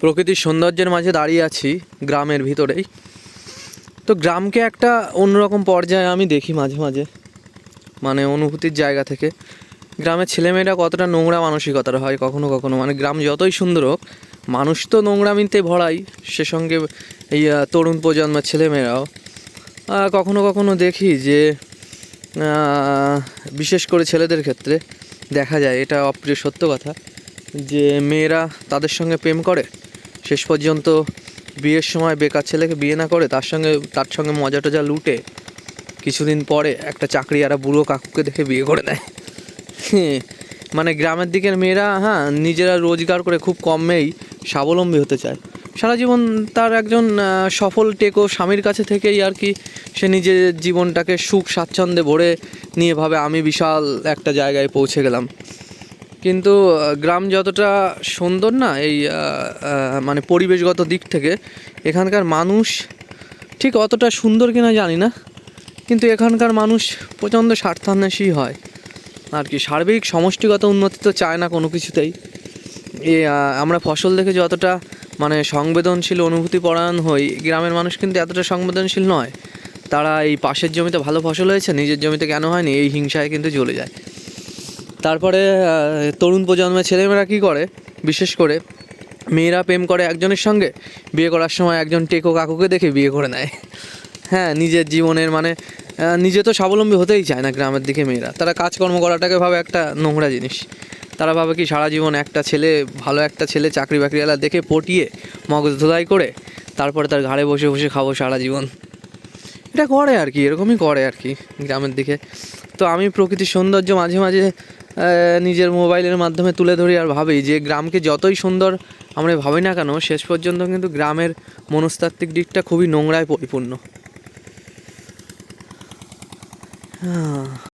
প্রকৃতির সৌন্দর্যের মাঝে দাঁড়িয়ে আছি গ্রামের ভিতরেই। তো গ্রামকে একটা অন্যরকম পর্যায়ে আমি দেখি মাঝে মাঝে, মানে অনুভূতির জায়গা থেকে। গ্রামের ছেলেমেয়েরা কতটা নোংরা মানসিকতার হয় কখনো কখনো, মানে গ্রাম যতই সুন্দর হোক মানুষ তো নোংরামিতে ভরাই, সে সঙ্গে এই তরুণ প্রজন্মের ছেলেমেয়েরাও। কখনো কখনো দেখি যে বিশেষ করে ছেলেদের ক্ষেত্রে দেখা যায়, এটা অপ্রিয় সত্য কথা, যে মেয়েরা তাদের সঙ্গে প্রেম করে, শেষ পর্যন্ত বিয়ের সময় বেকার ছেলেকে বিয়ে না করে তার সঙ্গে মজা টজা লুটে কিছুদিন পরে একটা চাকরি আর বুড়ো কাকুকে দেখে বিয়ে করে নেয়। মানে গ্রামের দিকের মেয়েরা নিজেরা রোজগার করে খুব কমেই স্বাবলম্বী হতে চায়। সারা জীবন তার একজন সফল টেকো স্বামীর কাছে থেকেই আর কি সে নিজের জীবনটাকে সুখ স্বাচ্ছন্দ্যে ভরে নিয়ে ভাবে আমি বিশাল একটা জায়গায় পৌঁছে গেলাম। কিন্তু গ্রাম যতটা সুন্দর না এই মানে পরিবেশগত দিক থেকে, এখানকার মানুষ ঠিক অতটা সুন্দর কিনা জানি না, কিন্তু এখানকার মানুষ প্রচণ্ড স্বার্থান্বেষী হয় আর কি। সার্বিক সমষ্টিগত উন্নতি তো চায় না কোনো কিছুতেই। আমরা ফসল দেখে যতটা মানে সংবেদনশীল অনুভূতি পরায়ণ হই, গ্রামের মানুষ কিন্তু এতটা সংবেদনশীল নয়। তারা এই পাশের জমিতে ভালো ফসল হয়েছে, নিজের জমিতে কেন হয়নি, এই হিংসায় কিন্তু চলে যায়। তারপরে তরুণ প্রজন্মের ছেলেমেয়েরা কী করে, বিশেষ করে মেয়েরা প্রেম করে একজনের সঙ্গে, বিয়ে করার সময় একজন টেকো কাকুকে দেখে বিয়ে করে নেয়। নিজের জীবনের মানে নিজে তো স্বাবলম্বী হতেই চায় না গ্রামের দিকে মেয়েরা। তারা কাজকর্ম করাটাকে ভাবে একটা নোংরা জিনিস। তারা ভাবে কি সারা জীবন একটা ছেলে, ভালো একটা ছেলে চাকরি বাকরিওয়ালা দেখে পটিয়ে মগজ ধোলাই করে তারপরে তার ঘাড়ে বসে বসে খাবো সারা জীবন। এটা করে আর কি, এরকমই করে আর কি গ্রামের দিকে। তো আমি প্রকৃতির সৌন্দর্য মাঝে মাঝে নিজের মোবাইলের মাধ্যমে তুলে ধরি আর ভাবি যে গ্রামকে যতই সুন্দর আমরা ভাবি না কেন, শেষ পর্যন্ত কিন্তু গ্রামের মনস্তাত্ত্বিক দিকটা খুবই নোংরায় পরিপূর্ণ।